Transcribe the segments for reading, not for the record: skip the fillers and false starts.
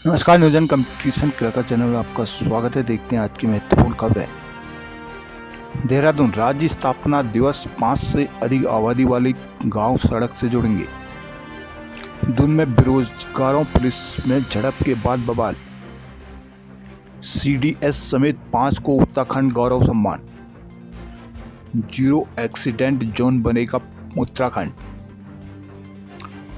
नमस्कार, न्यूजन competition cricket channel में आपका स्वागत है। देखते हैं आज की महत्वपूर्ण खबरें। देहरादून राज्य स्थापना दिवस 5 से अधिक आबादी वाले गांव सड़क से जुड़ेंगे। दून में बेरोजगारों पुलिस में झड़प के बाद बवाल। CDS समेत 5 को उत्तराखंड गौरव सम्मान। जीरो एक्सीडेंट जोन बनेगा उत्तराखंड।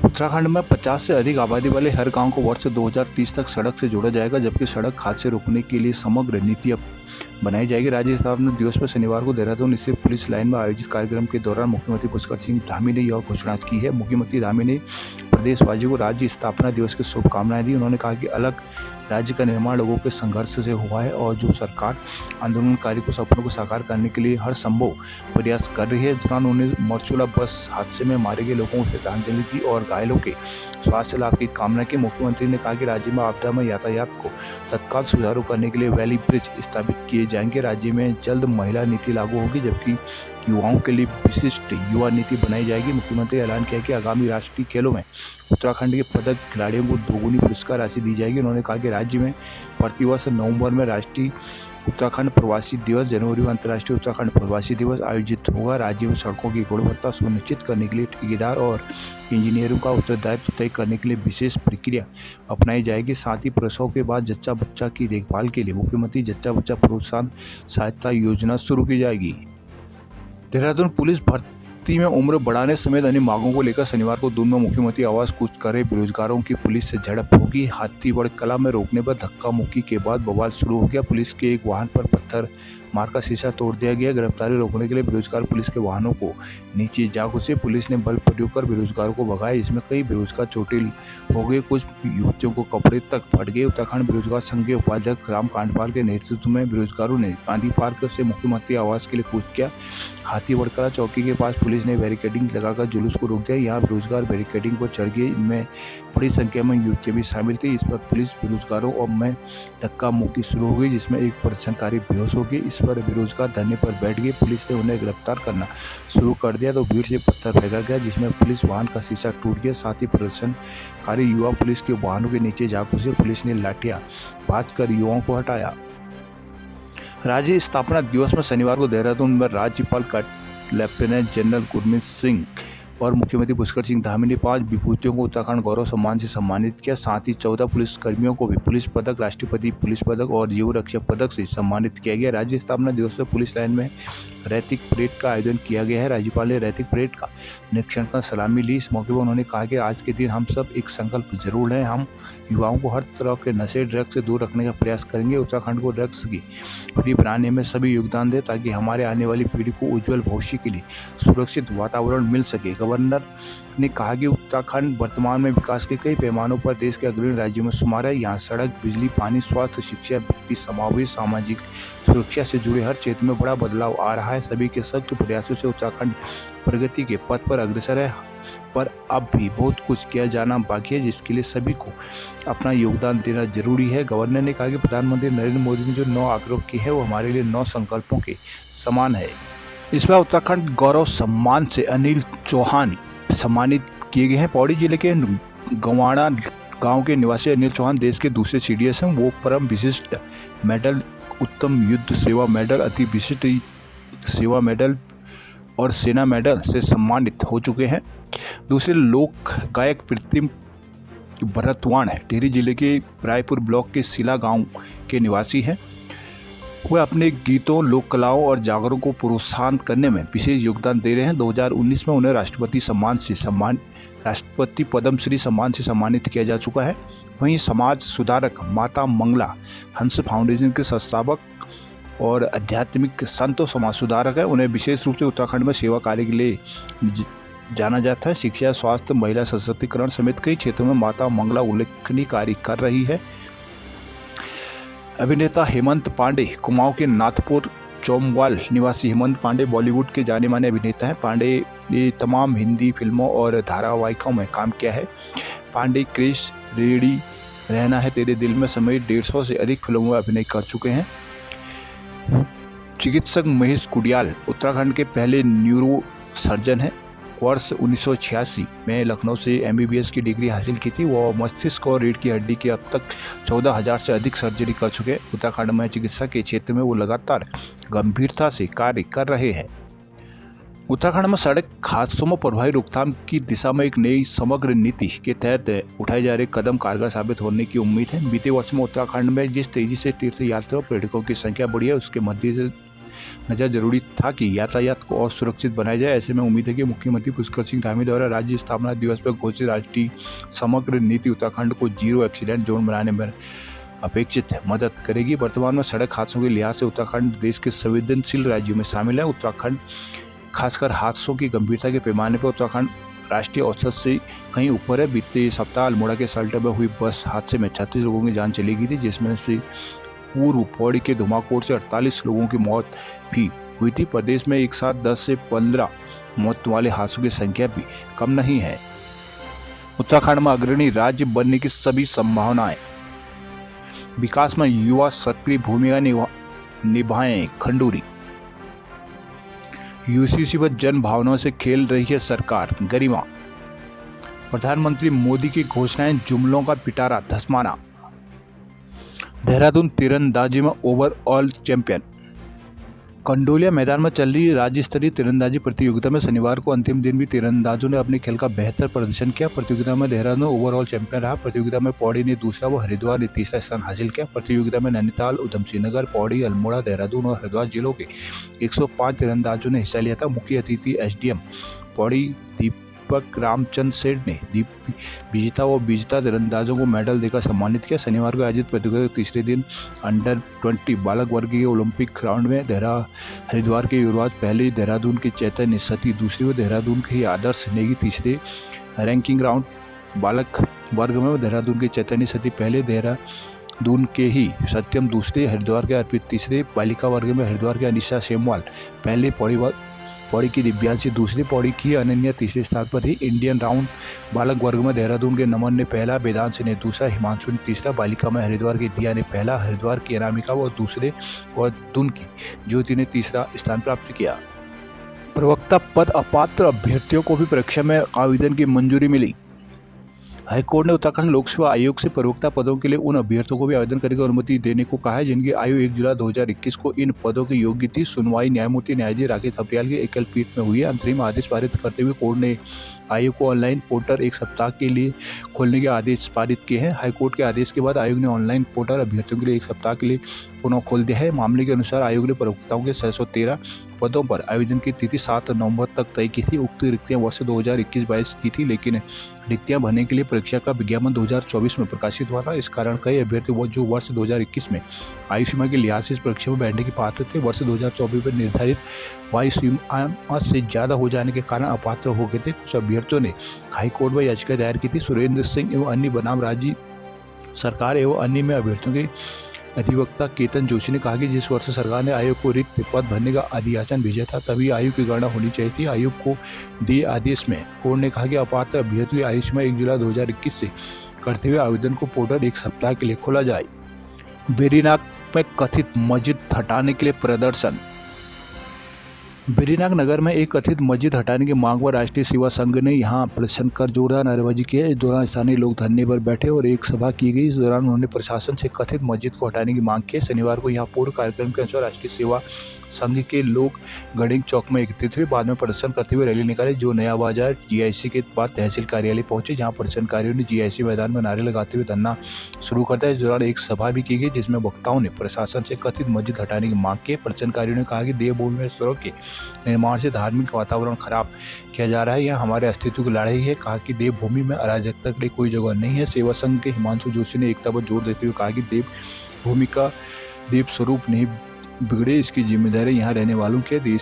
उत्तराखंड में 50 से अधिक आबादी वाले हर गांव को वर्ष 2030 तक सड़क से जोड़ा जाएगा, जबकि सड़क हादसे रोकने के लिए समग्र नीति बनाई जाएगी। राज्य स्थापना दिवस पर शनिवार को देहरादून स्थित पुलिस लाइन में आयोजित कार्यक्रम के दौरान मुख्यमंत्री पुष्कर सिंह धामी ने यह घोषणा की है। मुख्यमंत्री धामी ने प्रदेशवासियों को राज्य स्थापना दिवस की शुभकामनाएं दी। उन्होंने कहा कि अलग राज्य का निर्माण लोगों के संघर्ष से हुआ है और जो सरकार आंदोलनकारी को सपनों को साकार करने के लिए हर संभव प्रयास कर रही है। इस दौरान उन्होंने मरचूला बस हादसे में मारे गए लोगों को श्रद्धांजलि दी और घायलों के स्वास्थ्य लाभ की कामना की। मुख्यमंत्री ने कहा कि राज्य में आपदा में यातायात को तत्काल सुचारू करने के लिए वैली ब्रिज स्थापित किए जाएंगे। राज्य में जल्द महिला नीति लागू होगी, जबकि युवाओं के लिए विशिष्ट युवा नीति बनाई जाएगी। मुख्यमंत्री ने ऐलान किया कि आगामी राष्ट्रीय खेलों में उत्तराखंड के पदक खिलाड़ियों को दोगुनी पुरस्कार राशि दी जाएगी। उन्होंने कहा कि राज्य में प्रतिवर्ष नवंबर में राष्ट्रीय उत्तराखंड प्रवासी दिवस, जनवरी में अंतर्राष्ट्रीय उत्तराखंड प्रवासी दिवस आयोजित होगा। राज्य में सड़कों की गुणवत्ता सुनिश्चित करने के लिए ठेकेदार और इंजीनियरों का उत्तरदायित्व तय करने के लिए विशेष प्रक्रिया अपनाई जाएगी। साथ ही प्रसव के बाद जच्चा बच्चा की देखभाल के लिए मुख्यमंत्री जच्चा बच्चा प्रोत्साहन सहायता योजना शुरू की जाएगी। देहरादून पुलिस भर्ती में उम्र बढ़ाने समेत अन्य मांगों को लेकर शनिवार को दून में मुख्यमंत्री आवास कूच कर रहे बेरोजगारों की पुलिस से झड़प होगी। हाथीबड़ कला में रोकने पर धक्का मुक्की के बाद बवाल शुरू हो गया। पुलिस के एक वाहन पर पत्थर मारकर शीशा तोड़ दिया गया। गिरफ्तारी रोकने के लिए बेरोजगार पुलिस के वाहनों को नीचे जा घुसे। पुलिस ने बल प्रयोग कर बेरोजगारों को भगाया। इसमें कई बेरोजगार चोटिल हो गए, कुछ युवतियों को कपड़े तक फट गए। उत्तराखंड बेरोजगार संघ के उपाध्यक्ष राम कांडपाल के नेतृत्व में बेरोजगारों ने गांधी पार्क से मुख्यमंत्री आवास के लिए कूच किया। हाथीबड़कला चौकी के पास पुलिस ने बैरिकेडिंग लगाकर जुलूस को रोक दिया। यहाँ बेरोजगार बैरिकेडिंग पर चढ़ गए। इनमें बड़ी संख्या में युवतियां भी शामिल थी। इस पर पुलिस बेरोजगारों और में धक्का मुक्की शुरू हो गई, जिसमें एक प्रदर्शनकारी बेहोश हो गए। इस पर बेरोजगार धरने पर बैठ गए। पुलिस ने उन्हें गिरफ्तार करना शुरू कर दिया तो भीड़ से पत्थर फेंका गया, जिसमें पुलिस वाहन का शीशा टूट गया। साथ ही प्रदर्शनकारी युवा पुलिस के वाहनों के नीचे जा घुसे। पुलिस ने लाठियां भांज कर युवाओं को हटाया। राज्य स्थापना दिवस में शनिवार को देहरादून में राज्यपाल लेफ्टिनेंट जनरल गुरमीत सिंह और मुख्यमंत्री पुष्कर सिंह धामी ने 5 विभूतियों को उत्तराखंड गौरव सम्मान से सम्मानित किया। साथ ही 14 पुलिस कर्मियों को भी पुलिस पदक, राष्ट्रपति पुलिस पदक और जीवन रक्षक पदक से सम्मानित किया गया। राज्य स्थापना दिवस पर पुलिस लाइन में रैतिक परेड का आयोजन किया गया है। राज्यपाल ने रैतिक परेड का निरीक्षण कर सलामी ली। इस मौके पर उन्होंने कहा कि आज के दिन हम सब एक संकल्प जरूर लें। हम युवाओं को हर तरह के नशे ड्रग्स से दूर रखने का प्रयास करेंगे। उत्तराखंड को ड्रग्स की फ्री बनाने में सभी योगदान दें, ताकि हमारे आने वाली पीढ़ी को उज्जवल भविष्य के लिए सुरक्षित वातावरण मिल सके। गवर्नर ने कहा कि उत्तराखंड वर्तमान में विकास के कई पैमानों पर देश के अग्रणी राज्यों में शुमार है। यहाँ सड़क, बिजली, पानी, स्वास्थ्य, शिक्षा, व्यक्ति समावेश, सामाजिक सुरक्षा से जुड़े हर क्षेत्र में बड़ा बदलाव आ रहा है। सभी के संयुक्त प्रयासों से उत्तराखंड प्रगति के पथ पर अग्रसर है, पर अब भी बहुत कुछ किया जाना बाकी है, जिसके लिए सभी को अपना योगदान देना जरूरी है। गवर्नर ने कहा कि प्रधानमंत्री नरेंद्र मोदी ने जो 9 आग्रह किए हैं वो हमारे लिए 9 संकल्पों के समान है। इस बार उत्तराखंड गौरव सम्मान से अनिल चौहान सम्मानित किए गए हैं। पौड़ी जिले के गवाड़ा गांव के निवासी अनिल चौहान देश के दूसरे CDS हैं। वो परम विशिष्ट मेडल, उत्तम युद्ध सेवा मेडल, अति विशिष्ट सेवा मेडल और सेना मेडल से सम्मानित हो चुके हैं। दूसरे लोक गायक प्रीतिम भरतवाण है, टिहरी जिले के रायपुर ब्लॉक के सिला गांव के निवासी हैं। वह अपने गीतों, लोक कलाओं और जागरों को प्रोत्साहन करने में विशेष योगदान दे रहे हैं। 2019 में उन्हें राष्ट्रपति पद्मश्री सम्मान से सम्मानित किया जा चुका है। वहीं समाज सुधारक माता मंगला हंस फाउंडेशन के संस्थापक और आध्यात्मिक संत समाज सुधारक है। उन्हें विशेष रूप से उत्तराखंड में सेवा कार्य के लिए जाना जाता है। शिक्षा, स्वास्थ्य, महिला सशक्तिकरण समेत कई क्षेत्रों में माता मंगला उल्लेखनीय कार्य कर रही है। अभिनेता हेमंत पांडे, कुमाऊं के नाथपुर चौमवाल निवासी हेमंत पांडे बॉलीवुड के जाने माने अभिनेता हैं। पांडे ने तमाम हिंदी फिल्मों और धारावाहिकों में काम किया है। पांडे क्रिश, रेडी, रहना है तेरे दिल में समेत 150 से अधिक फिल्मों में अभिनय कर चुके हैं। चिकित्सक महेश कुडियाल उत्तराखंड के पहले न्यूरो सर्जन हैं। वर्ष 1986 में लखनऊ से MBBS की डिग्री हासिल की थी। वो मस्तिष्क और रीढ़ की हड्डी की अब तक 14,000 से अधिक सर्जरी कर चुके। उत्तराखंड में चिकित्सा के क्षेत्र में वो लगातार गंभीरता से कार्य कर रहे हैं। उत्तराखंड में सड़क हादसों में प्रभावी रोकथाम की दिशा में एक नई समग्र नीति के तहत उठाए जा रहे कदम कारगर साबित होने की उम्मीद है। बीते वर्ष में उत्तराखंड में जिस तेजी से तीर्थ यात्रियों पर्यटकों की संख्या बढ़ी है, उसके मद्देनजर जरूरी था कि यातायात को और सुरक्षित बनाया जाए। ऐसे में उम्मीद है कि मुख्यमंत्री पुष्कर सिंह धामी द्वारा राज्य स्थापना दिवस पर घोषित राष्ट्रीय समग्र नीति उत्तराखंड को जीरो एक्सीडेंट जोन बनाने में अपेक्षित मदद करेगी। वर्तमान में सड़क हादसों के लिहाज से उत्तराखंड देश के संवेदनशील राज्यों में शामिल है। उत्तराखंड खासकर हादसों की गंभीरता के पैमाने पर उत्तराखंड राष्ट्रीय औसत से कहीं ऊपर है। बीते सप्ताह अल्मोड़ा के सल्ट में हुई बस हादसे में 36 लोगों की जान चली गई थी, जिसमें से पूर्व पौड़ी के धुमाकोट से 48 लोगों की मौत भी हुई थी। प्रदेश में एक साथ 10 से 15 मौत वाले हादसों की संख्या भी कम नहीं है। उत्तराखंड में अग्रणी राज्य बनने की सभी संभावनाएं। विकास में युवा सक्रिय भूमिका निभाएं। खंडूरी। UCC पर जन भावनाओं से खेल रही है सरकार। गरिमा। प्रधानमंत्री मोदी की घोषणाएं जुमलों का पिटारा धसमाना। देहरादून तीरंदाजी में ओवरऑल चैंपियन। कंडोलिया मैदान में चल रही राज्य स्तरीय तीरंदाजी प्रतियोगिता में शनिवार को अंतिम दिन भी तीरंदाजों ने अपने खेल का बेहतर प्रदर्शन किया। प्रतियोगिता में देहरादून ओवरऑल चैंपियन रहा। प्रतियोगिता में पौड़ी ने दूसरा व हरिद्वार ने तीसरा स्थान हासिल किया। प्रतियोगिता में नैनीताल, उधमसिंह नगर, पौड़ी, अल्मोड़ा, देहरादून और हरिद्वार जिलों के 105 तीरंदाजों ने हिस्सा लिया था। मुख्य अतिथि SDM पौड़ी दीपक रामचंद्र सेठ ने विजेता व विजेता तीरंदाजों को मेडल देकर सम्मानित किया। शनिवार को आयोजित प्रतियोगिता के तीसरे दिन अंडर 20 बालक वर्ग के ओलंपिक राउंड में हरिद्वार के युवराज पहले, देहरादून के चैतन्य सती दूसरी व देहरादून के आदर्श नेगी तीसरे। रैंकिंग राउंड बालक वर्ग में देहरादून के चैतन्य सती पहले, देहरादून के ही सत्यम दूसरे, हरिद्वार के अर्पित तीसरे। बालिका वर्ग में हरिद्वार के अनिशा सेमवाल पहले, पौड़ी की दिव्यांशी दूसरी, पौड़ी की अनन्या तीसरे स्थान पर थी। इंडियन राउंड बालक वर्ग में देहरादून के नमन ने पहला, वेदांश ने दूसरा, हिमांशु ने तीसरा। बालिका में हरिद्वार की दिया ने पहला, हरिद्वार की अनामिका व दूसरे और दून की ज्योति ने तीसरा स्थान प्राप्त किया। प्रवक्ता पद अपात्र अभ्यर्थियों को भी परीक्षा में आवेदन की मंजूरी मिली। हाईकोर्ट ने उत्तराखंड लोक सेवा आयोग से प्रवक्ता पदों के लिए उन अभ्यर्थियों को भी आवेदन करने की अनुमति देने को कहा है जिनकी आयु 1 जुलाई 2021 को इन पदों की योग्य थी। सुनवाई न्यायमूर्ति न्यायाधीश राकेश थपलियाल की एकल पीठ में हुई है। अंतरिम आदेश पारित करते हुए कोर्ट ने आयोग को ऑनलाइन पोर्टल 1 सप्ताह के लिए खोलने के आदेश पारित किए हैं। हाईकोर्ट के आदेश के बाद आयोग ने ऑनलाइन पोर्टल अभ्यर्थियों के लिए 1 सप्ताह के लिए पुनः खोल दिया है। मामले के अनुसार आयोग ने प्रवक्ताओं के 613 पदों पर आवेदन की तिथि 7 नवंबर तक तय की थी। उक्त रिक्तियां वर्ष 2021-22 की थी, लेकिन रिक्तियां भरने के लिए परीक्षा का विज्ञापन 2024 में प्रकाशित हुआ था। इस कारण कई अभ्यर्थी वो जो वर्ष 2021 में आयु सीमा के लिहाज से इस परीक्षा में बैठने की पात्र थे, वर्ष 2024 में निर्धारित आयु सीमा से ज़्यादा हो जाने के कारण अपात्र हो गए थे। कुछ अभ्यर्थियों ने हाईकोर्ट में याचिका दायर की थी। सुरेंद्र सिंह एवं अन्य बनाम राज्य सरकार एवं अन्य में अभ्यर्थियों के अधिवक्ता केतन जोशी ने कहा कि जिस वर्ष सरकार ने आयोग को रिक्त पद भरने का अधियाचन भेजा था, तभी आयु की गणना होनी चाहिए थी। आयोग को दिए आदेश में कोर्ट ने कहा कि अपात्र अभ्यर्थी की आयु सीमा 1 जुलाई 2021 से करते हुए आवेदन को पोर्टल 1 सप्ताह के लिए खोला जाए। वेरीनाग में कथित मस्जिद हटाने के लिए प्रदर्शन। वेरीनाग नगर में एक कथित मस्जिद हटाने की मांग पर राष्ट्रीय सेवा संघ ने यहां प्रदर्शन कर जोरदार नारेबाजी की। इस दौरान स्थानीय लोग धरने पर बैठे और एक सभा की गई। इस दौरान उन्होंने प्रशासन से कथित मस्जिद को हटाने की मांग की। शनिवार को यहां पूर्व कार्यक्रम के अनुसार राष्ट्रीय सेवा संघ के लोग गणेश चौक में एकत्रित हुए। बाद में प्रदर्शन करते हुए रैली निकाली, जो नया बाजार GIC के बाद तहसील कार्यालय पहुंचे, जहां प्रदर्शनकारियों ने GIC मैदान में नारे लगाते हुए धरना शुरू कर दिया। इस दौरान एक सभा भी की गई, जिसमें वक्ताओं ने प्रशासन से कथित मस्जिद हटाने की मांग की। प्रदर्शनकारियों ने कहा कि देवभूमि में सड़क के निर्माण से धार्मिक वातावरण खराब किया जा रहा है, यह हमारे अस्तित्व की लड़ाई है। कहा कि देवभूमि में अराजकता के लिए कोई जगह नहीं है। सेवा संघ के हिमांशु जोशी ने एकता पर जोर देते हुए कहा कि देवभूमि का देव स्वरूप नहीं बिगड़े, इसकी जिम्मेदारी यहाँ रहने वालों की है।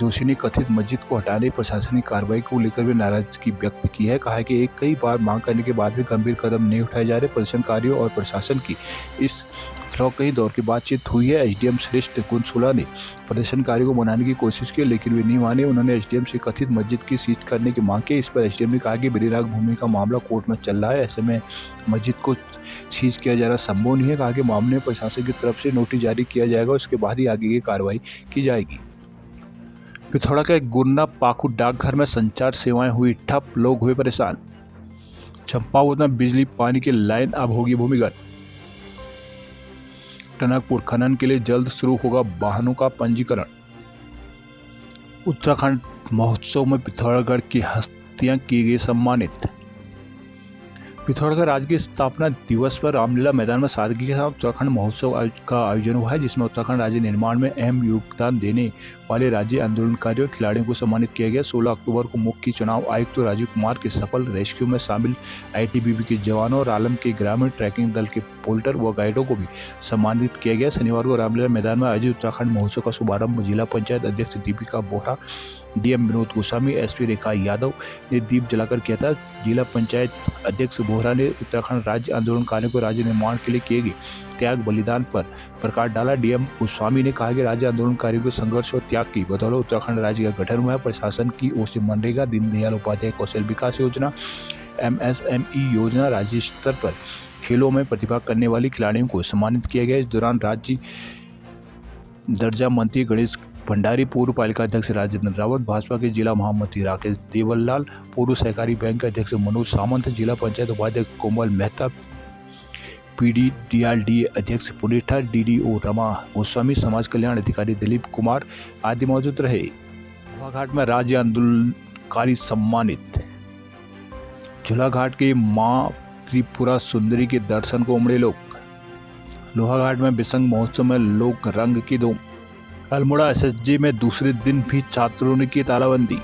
जोशी ने कथित मस्जिद को हटाने प्रशासनिक कार्रवाई को लेकर भी नाराजगी व्यक्त की है। कहा कि कई बार मांग करने के बाद भी गंभीर कदम नहीं उठाए जा रहे। प्रदर्शनकारियों और प्रशासन की इस तरह कई दौर की बातचीत हुई है। SDM श्रेष्ठ कुंसुला ने प्रदर्शनकारियों को मनाने की कोशिश की, लेकिन वे नहीं माने। उन्होंने SDM से कथित मस्जिद की सीज करने की मांग की। इस पर SDM ने कहा कि वेरीनाग भूमि का मामला कोर्ट में चल रहा है, ऐसे में मस्जिद को सीज किया जाना संभव नहीं है। कहा कि मामले में प्रशासन की तरफ से नोटिस जारी किया जाएगा, उसके बाद ही आगे की कार्रवाई की जाएगी। पिथौरा के गुरना पाखू डाकघर में संचार सेवाएं हुई ठप, लोग हुए परेशान। चंपावत में बिजली पानी की लाइन अब होगी भूमिगत। टनकपुर खनन के लिए जल्द शुरू होगा वाहनों का पंजीकरण। उत्तराखंड महोत्सव में पिथौरागढ़ की हस्तियां की गई सम्मानित। पिथौरागढ़ राज्य की स्थापना दिवस पर रामलीला मैदान में सादगी के साथ उत्तराखंड महोत्सव का आयोजन हुआ है, जिसमें उत्तराखंड राज्य निर्माण में अहम योगदान देने वाले राज्य आंदोलनकारियों और खिलाड़ियों को सम्मानित किया गया। 16 अक्टूबर को मुख्य चुनाव आयुक्त राजीव कुमार के सफल रेस्क्यू में शामिल आईटीबीपी के जवानों और आलम के ग्रामीण ट्रैकिंग दल के पोल्टर व गाइडों को भी सम्मानित किया गया। शनिवार को रामलीला मैदान में आयोजित उत्तराखंड महोत्सव का शुभारंभ जिला पंचायत अध्यक्ष दीपिका बोहरा, डीएम विनोद गोस्वामी, एसपी रेखा यादव ने दीप जलाकर किया था। जिला पंचायत अध्यक्ष बोहरा ने उत्तराखंड राज्य आंदोलनकारियों को राज्य निर्माण के लिए किए गए त्याग बलिदान पर प्रकाश डाला। डीएम गोस्वामी ने कहा कि राज्य आंदोलनकारियों के संघर्ष और त्याग की बदौलत उत्तराखंड राज्य का गठन हुआ है। प्रशासन की ओर से मनरेगा, दीनदयाल उपाध्याय कौशल विकास योजना, एमएसएमई योजना, राज्य स्तर पर खेलों में प्रतिभा करने वाली खिलाड़ियों को सम्मानित किया गया। इस दौरान राज्य दर्जा मंत्री गणेश भंडारी, पूर्व पालिका अध्यक्ष राजेंद्र रावत, भाजपा के जिला महामंत्री राकेश देवललाल, पूर्व सहकारी बैंक के अध्यक्ष मनोज सामंत, जिला पंचायत उपाध्यक्ष कोमल मेहता, पीडीडीआरडी अध्यक्ष पुनेठा, डीडीओ रमा गोस्वामी, समाज कल्याण अधिकारी दिलीप कुमार आदि मौजूद रहे। लोहाघाट में राज्य आंदोलनकारी सम्मानित। झूलाघाट के मां त्रिपुरा सुंदरी के दर्शन को उमड़े लोग। लोहाघाट में बिसंग महोत्सव में लोग रंग की धूम। अल्मोड़ा एसएसजी में दूसरे दिन भी छात्रों ने की तालाबंदी।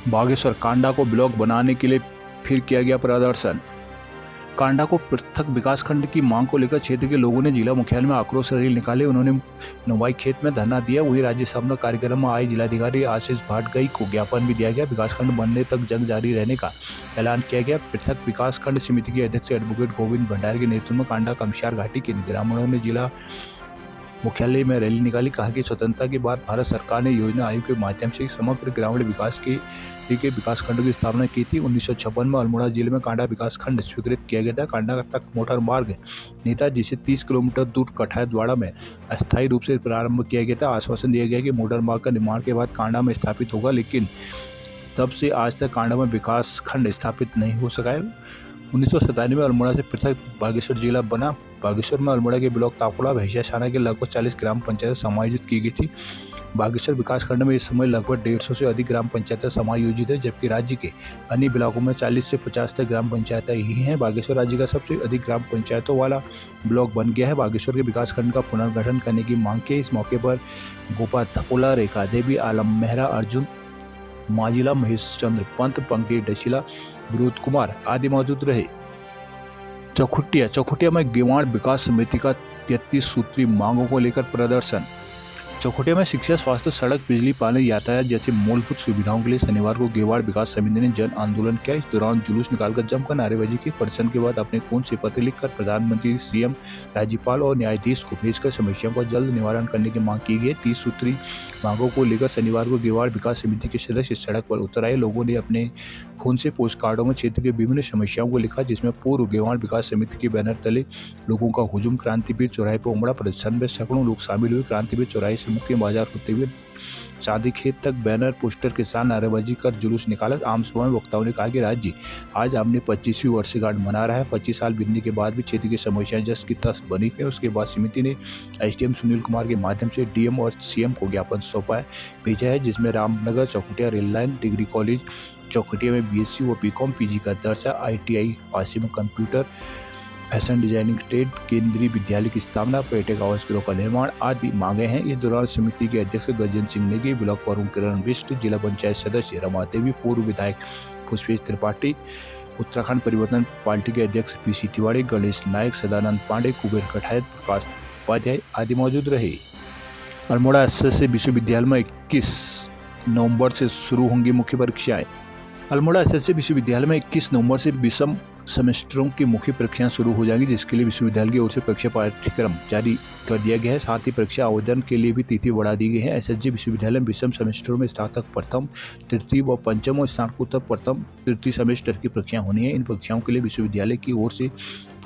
बागेश्वर कांडा को ब्लॉक बनाने के लिए फिर किया गया प्रदर्शन। कांडा को पृथक विकासखंड की मांग को लेकर क्षेत्र के लोगों ने जिला मुख्यालय में आक्रोश रैली निकाले। उन्होंने नवाई खेत में धरना दिया। वहीं राज्य स्थापना कार्यक्रम में आए जिलाधिकारी आशीष भाटगई को ज्ञापन भी दिया गया। विकासखंड बनने तक जंग जारी रहने का ऐलान किया गया। पृथक विकासखंड समिति के अध्यक्ष एडवोकेट गोविंद भंडारी के नेतृत्व में कांडा कमशार घाटी के ग्रामीणों ने जिला मुख्यालय में रैली निकाली। कहा कि स्वतंत्रता के बाद भारत सरकार ने योजना आयोग के माध्यम से समग्र ग्रामीण विकास के लिए विकासखंड की स्थापना की थी। 1956 में अल्मोड़ा जिले में कांडा विकासखंड स्वीकृत किया गया था। कांडा तक मोटर मार्ग नेता जिसे 30 किलोमीटर दूर कठायतवाड़ा में अस्थायी रूप से प्रारंभ किया गया था। आश्वासन दिया गया कि मोटर मार्ग का निर्माण के बाद कांडा में स्थापित होगा, लेकिन तब से आज तक कांडा में विकासखंड स्थापित नहीं हो सका है। 1997 में अल्मोड़ा से पृथक बागेश्वर जिला बना। बागेश्वर में अल्मोड़ा के ब्लॉक ताकुड़ा, भैंसिया छाना के लगभग 40 ग्राम पंचायतें समायोजित की गई थी। बागेश्वर विकासखंड में इस समय लगभग 150 से अधिक ग्राम पंचायतें समायोजित है, जबकि राज्य के अन्य ब्लॉकों में 40 से 50 तक ग्राम पंचायतें ही हैं। बागेश्वर राज्य का सबसे अधिक ग्राम पंचायतों वाला ब्लॉक बन गया है। बागेश्वर के विकासखंड का पुनर्गठन करने की मांग की। इस मौके पर गोपा धकोला, रेखा देवी, आलम मेहरा, अर्जुन माजिला, महेश चंद्र पंत, पंकज डशीला, विनोद कुमार आदि मौजूद रहे। चौखुटिया में गेवाड़ विकास समिति का 33 सूत्री मांगों को लेकर प्रदर्शन। चौखुटिया में शिक्षा, स्वास्थ्य, सड़क, बिजली, पानी, यातायात जैसी मूलभूत सुविधाओं के लिए शनिवार को गेवाड़ विकास समिति ने जन आंदोलन किया। इस दौरान जुलूस निकालकर जमकर नारेबाजी की। प्रदर्शन के बाद अपने खून से पत्र लिखकर प्रधानमंत्री, सीएम, राज्यपाल और न्यायाधीश को भेजकर समस्याओं का जल्द निवारण करने की मांग की गई। 30 सूत्री मांगों को लेकर शनिवार को गेवाड़ विकास समिति के सदस्य सड़क पर उतर आए। लोगों ने अपने खून से पोस्ट कार्डों में क्षेत्र की विभिन्न समस्याओं को लिखा, जिसमें पूर्व गेवाड़ विकास समिति के बैनर तले लोगों का हुजूम क्रांतिवीर चौराहे पर उमड़ा। प्रदर्शन में सैकड़ों लोग शामिल हुए। क्रांतिवीर चौराहे से मुख्य बाजार होते हुए चांदी खेत तक बैनर पोस्टर के साथ नारेबाजी कर जुलूस निकाला। आम सभा में वक्ताओं ने कहा कि राज्य आज अपनी 25वीं वर्षगांठ मना रहा है। 25 साल बीतने के बाद भी क्षेत्र की समस्याएं जस की तस बनी है। उसके बाद समिति ने एसडीएम सुनील कुमार के माध्यम से डीएम और सीएम को ज्ञापन सौंपा भेजा है, जिसमें Ramnagar Chaukhutia rail line, degree college Chaukhutia में बीएससी व बीकॉम पीजी का दर्जा, आईटीआई पासी में कंप्यूटर, फैशन डिजाइनिंग ट्रेड, केंद्रीय विद्यालय की स्थापना, पर्यटक आवास गृह का निर्माण आदि मांगे हैं। इस दौरान समिति के अध्यक्ष गजेंद्र सिंह नेगी, ब्लॉक प्रमुख किरण बिष्ट, जिला पंचायत सदस्य रमा देवी, पूर्व विधायक पुष्पेश त्रिपाठी, उत्तराखंड परिवर्तन पार्टी के अध्यक्ष पीसी तिवारी, गणेश नायक, सदानंद पांडे, कुबेर कठायत, प्रकाश उपाध्याय आदि मौजूद रहे। अल्मोड़ा एसएससी विश्वविद्यालय में 21 नवंबर से शुरू होंगी मुख्य परीक्षाएं। अल्मोड़ा एसएससी विश्वविद्यालय में 21 नवंबर से विषम सेमेस्टरों की मुख्य परीक्षाएं शुरू हो जाएंगी, जिसके लिए विश्वविद्यालय की ओर से परीक्षा पाठ्यक्रम जारी कर दिया गया है। साथ ही परीक्षा आवेदन के लिए भी तिथि बढ़ा दी गई है। एसएसजी विश्वविद्यालय में विषम सेमेस्टरों में स्नातक प्रथम, तृतीय व पंचम और स्नातकोत्तर प्रथम तृतीय सेमेस्टर की परीक्षाएं होनी है। इन परीक्षाओं के लिए विश्वविद्यालय की ओर से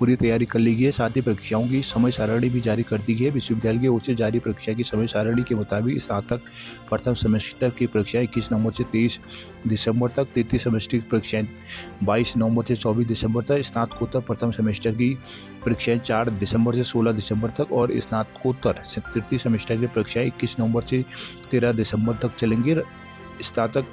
पूरी तैयारी कर ली गई है। साथ ही परीक्षाओं की समय सारणी भी जारी कर दी गई है। विश्वविद्यालय की ओर से जारी परीक्षा की समय सारणी के मुताबिक स्नातक प्रथम सेमेस्टर की परीक्षाएं 21 नवंबर से 23 दिसंबर तक, तृतीय सेमेस्टर की परीक्षाएं 22 नवंबर से 24 दिसंबर तक, स्नातकोत्तर प्रथम सेमेस्टर की परीक्षाएं 4 दिसंबर से 16 दिसंबर तक और स्नातकोत्तर तृतीय सेमेस्टर की परीक्षाएं 21 नवंबर से 13 दिसंबर तक चलेंगी। स्नातक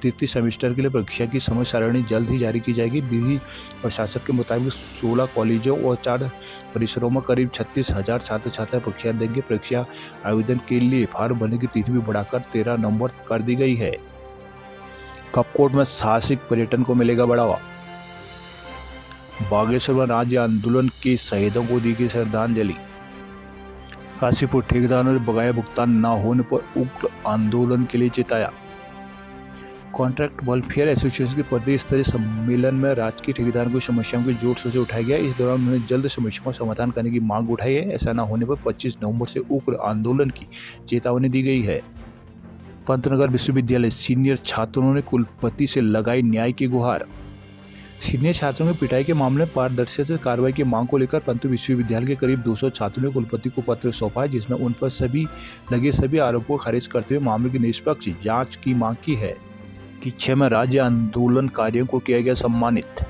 तृतीय सेमेस्टर के लिए परीक्षा की समय सारणी जल्द ही जारी की जाएगी। विधि प्रशासक के मुताबिक 16 कॉलेजों और 4 परिसरों में करीब 36,000 छात्र छात्राएं परीक्षा देंगे। परीक्षा आवेदन के लिए फॉर्म भरने की तिथि भी बढ़ाकर 13 नवंबर कर दी गई है। कपकोट में साहसिक पर्यटन को मिलेगा बढ़ावा। बागेश्वर में राज्य आंदोलन के शहीदों को दी गई श्रद्धांजलि। काशीपुर ठेकेदारों ने बकाया भुगतान न होने पर उग्र आंदोलन के लिए चेताया। कॉन्ट्रैक्ट वेलफेयर एसोसिएशन के प्रदेश स्तरीय सम्मेलन में राज्य के ठेकेदारों की समस्याओं की जोर शोर से उठाया गया। इस दौरान उन्होंने जल्द समस्याओं का समाधान करने की मांग उठाई है। ऐसा न होने पर 25 नवंबर से उग्र आंदोलन की चेतावनी दी गई है। पंतनगर विश्वविद्यालय सीनियर छात्रों ने कुलपति से लगाई न्याय की गुहार। सीनियर छात्रों की पिटाई के मामले में पारदर्शिता से कार्रवाई की मांग को लेकर पंत विश्वविद्यालय के करीब 200 छात्रों ने कुलपति को पत्र सौंपा है, जिसमें उन पर लगे सभी आरोपों को खारिज करते हुए मामले की निष्पक्ष जांच की मांग की है। कि 6 में राज्य आंदोलनकारियों को किया गया सम्मानित।